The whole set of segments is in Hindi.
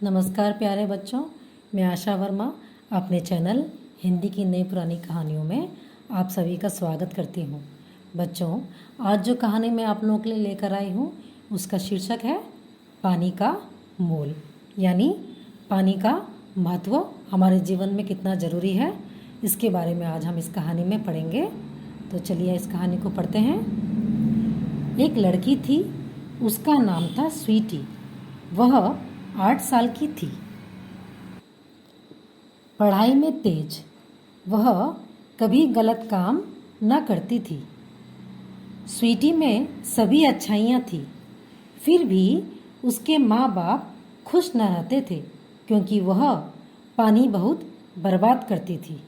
नमस्कार प्यारे बच्चों, मैं आशा वर्मा अपने चैनल हिंदी की नई पुरानी कहानियों में आप सभी का स्वागत करती हूँ। बच्चों, आज जो कहानी मैं आप लोगों के लिए लेकर आई हूँ उसका शीर्षक है पानी का मोल, यानी पानी का महत्व हमारे जीवन में कितना ज़रूरी है, इसके बारे में आज हम इस कहानी में पढ़ेंगे। तो चलिए इस कहानी को पढ़ते हैं। एक लड़की थी, उसका नाम था स्वीटी। वह 8 साल की थी। पढ़ाई में तेज, वह कभी गलत काम न करती थी। स्वीटी में सभी अच्छाइयाँ थी, फिर भी उसके माँ बाप खुश न रहते थे क्योंकि वह पानी बहुत बर्बाद करती थी।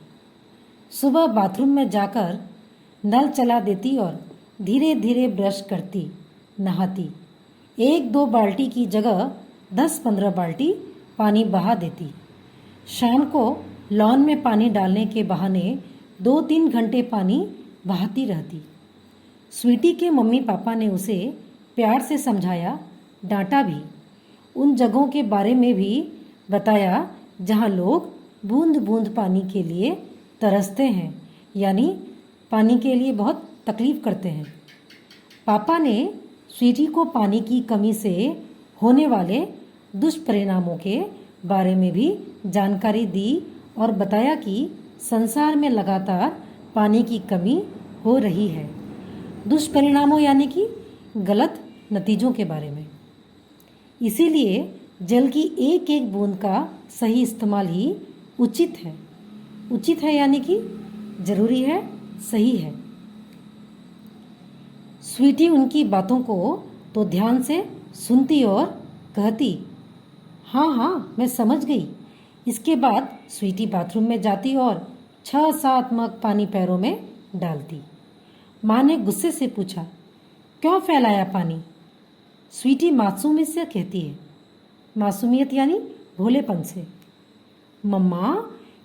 सुबह बाथरूम में जाकर नल चला देती और धीरे धीरे ब्रश करती, नहाती। 1-2 बाल्टी की जगह 10-15 बाल्टी पानी बहा देती। शाम को लॉन में पानी डालने के बहाने 2-3 घंटे पानी बहाती रहती। स्वीटी के मम्मी पापा ने उसे प्यार से समझाया, डांटा भी। उन जगहों के बारे में भी बताया जहां लोग बूंद बूंद पानी के लिए तरसते हैं, यानी पानी के लिए बहुत तकलीफ करते हैं। पापा ने स्वीटी को पानी की कमी से होने वाले दुष्परिणामों के बारे में भी जानकारी दी और बताया कि संसार में लगातार पानी की कमी हो रही है। दुष्परिणामों यानी कि गलत नतीजों के बारे में। इसीलिए जल की एक एक बूंद का सही इस्तेमाल ही उचित है। उचित है यानी कि जरूरी है, सही है। स्वीटी उनकी बातों को तो ध्यान से सुनती और कहती, हाँ हाँ मैं समझ गई। इसके बाद स्वीटी बाथरूम में जाती और 6-7 मग पानी पैरों में डालती। माँ ने गुस्से से पूछा, क्यों फैलाया पानी? स्वीटी मासूमियत से कहती है, मासूमियत यानी भोलेपन से, मम्मा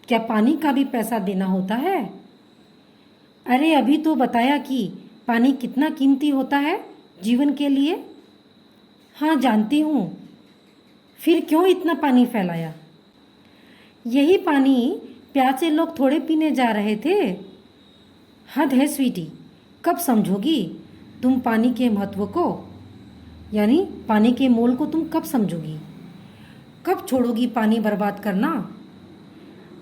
क्या पानी का भी पैसा देना होता है? अरे अभी तो बताया कि पानी कितना कीमती होता है जीवन के लिए। हाँ जानती हूँ, फिर क्यों इतना पानी फैलाया? यही पानी प्यासे लोग थोड़े पीने जा रहे थे। हद है स्वीटी, कब समझोगी तुम पानी के महत्व को? यानी पानी के मोल को तुम कब समझोगी? कब छोड़ोगी पानी बर्बाद करना?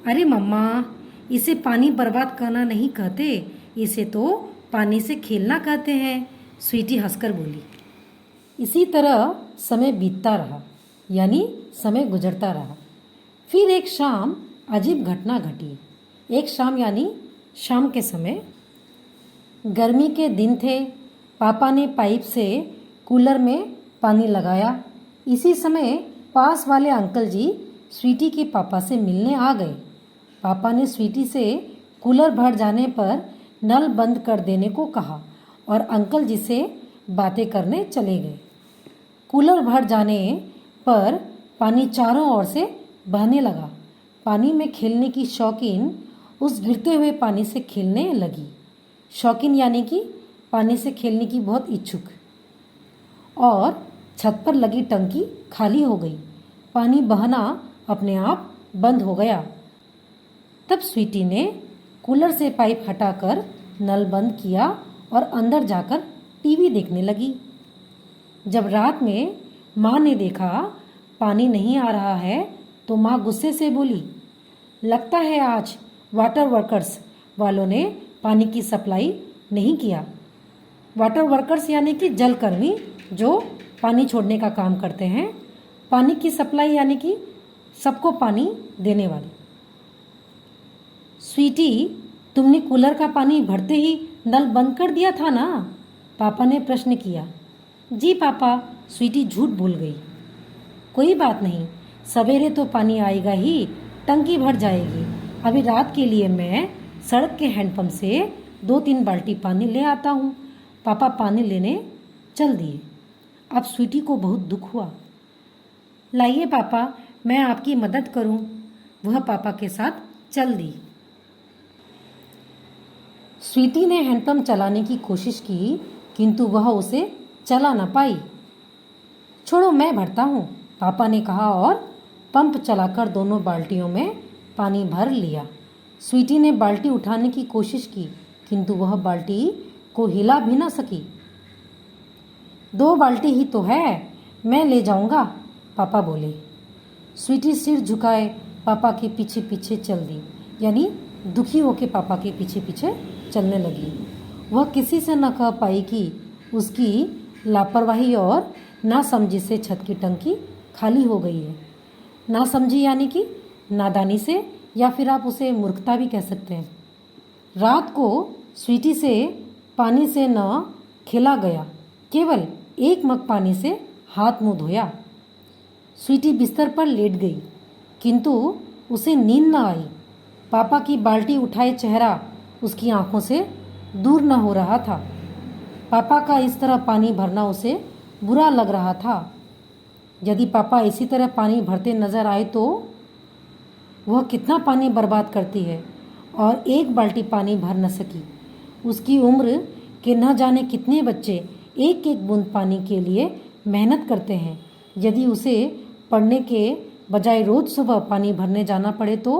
अरे मम्मा, इसे पानी बर्बाद करना नहीं कहते, इसे तो पानी से खेलना कहते हैं, स्वीटी हंसकर बोली। इसी तरह समय बीतता रहा, यानी समय गुजरता रहा। फिर एक शाम अजीब घटना घटी। एक शाम यानी शाम के समय, गर्मी के दिन थे। पापा ने पाइप से कूलर में पानी लगाया। इसी समय पास वाले अंकल जी स्वीटी के पापा से मिलने आ गए। पापा ने स्वीटी से कूलर भर जाने पर नल बंद कर देने को कहा और अंकल जी से बातें करने चले गए। कूलर भर जाने पर पानी चारों ओर से बहने लगा। पानी में खेलने की शौकीन उस गिरते हुए पानी से खेलने लगी। शौकीन यानी कि पानी से खेलने की बहुत इच्छुक। और छत पर लगी टंकी खाली हो गई। पानी बहना अपने आप बंद हो गया। तब स्वीटी ने कूलर से पाइप हटाकर नल बंद किया और अंदर जाकर टीवी देखने लगी। जब रात में माँ ने देखा पानी नहीं आ रहा है तो माँ गुस्से से बोली, लगता है आज वाटर वर्कर्स वालों ने पानी की सप्लाई नहीं किया। वाटर वर्कर्स यानी कि जलकर्मी जो पानी छोड़ने का काम करते हैं। पानी की सप्लाई यानी कि सबको पानी देने वाले। स्वीटी, तुमने कूलर का पानी भरते ही नल बंद कर दिया था ना? पापा ने प्रश्न किया। जी पापा, स्वीटी झूठ बोल गई। कोई बात नहीं, सवेरे तो पानी आएगा ही, टंकी भर जाएगी। अभी रात के लिए मैं सड़क के हैंडपंप से 2-3 बाल्टी पानी ले आता हूँ। पापा पानी लेने चल दिए। अब स्वीटी को बहुत दुख हुआ। लाइए पापा, मैं आपकी मदद करूँ। वह पापा के साथ चल दी। स्वीटी ने हैंडपंप चलाने की कोशिश की किंतु वह उसे चला न पाई। छोड़ो मैं भरता हूँ, पापा ने कहा और पंप चलाकर दोनों बाल्टियों में पानी भर लिया। स्वीटी ने बाल्टी उठाने की कोशिश की, किंतु वह बाल्टी को हिला भी न सकी। 2 बाल्टी ही तो है, मैं ले जाऊंगा, पापा बोले। स्वीटी सिर झुकाए पापा के पीछे पीछे चल दी, यानी दुखी होकर पापा के पीछे पीछे चलने लगी। वह किसी से न कह पाई कि उसकी लापरवाही और नासमझी से छत की टंकी खाली हो गई है। नासमझी यानी कि नादानी से, या फिर आप उसे मूर्खता भी कह सकते हैं। रात को स्वीटी से पानी से न खेला गया, केवल 1 मग पानी से हाथ मुंह धोया। स्वीटी बिस्तर पर लेट गई, किंतु उसे नींद न आई। पापा की बाल्टी उठाए चेहरा उसकी आंखों से दूर न हो रहा था। पापा का इस तरह पानी भरना उसे बुरा लग रहा था। यदि पापा इसी तरह पानी भरते नजर आए तो वह कितना पानी बर्बाद करती है और 1 बाल्टी पानी भर न सकी। उसकी उम्र के न जाने कितने बच्चे एक एक बूंद पानी के लिए मेहनत करते हैं। यदि उसे पढ़ने के बजाय रोज सुबह पानी भरने जाना पड़े तो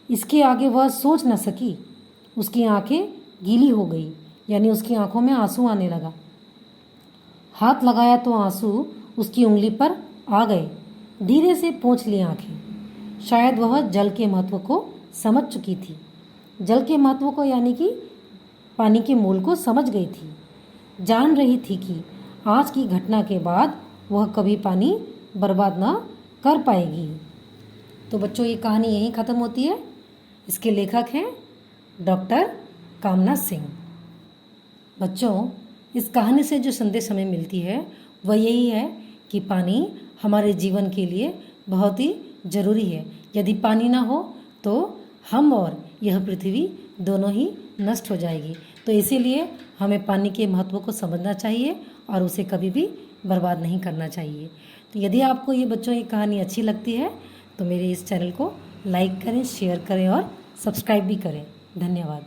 इसके आगे वह सोच न सकी। उसकी आंखें गीली हो गई, यानी उसकी आंखों में आंसू आने लगा। हाथ लगाया तो आंसू उसकी उंगली पर आ गए। धीरे से पोंछ ली आंखें। शायद वह जल के महत्व को समझ चुकी थी। जल के महत्व को यानी कि पानी के मोल को समझ गई थी। जान रही थी कि आज की घटना के बाद वह कभी पानी बर्बाद ना कर पाएगी। तो बच्चों, ये कहानी यहीं ख़त्म होती है। इसके लेखक हैं डॉक्टर कामना सिंह। बच्चों, इस कहानी से जो संदेश हमें मिलती है वह यही है कि पानी हमारे जीवन के लिए बहुत ही ज़रूरी है। यदि पानी ना हो तो हम और यह पृथ्वी दोनों ही नष्ट हो जाएगी। तो इसीलिए हमें पानी के महत्व को समझना चाहिए और उसे कभी भी बर्बाद नहीं करना चाहिए। तो यदि आपको ये बच्चों ये कहानी अच्छी लगती है तो मेरे इस चैनल को लाइक करें, शेयर करें और सब्सक्राइब भी करें। धन्यवाद।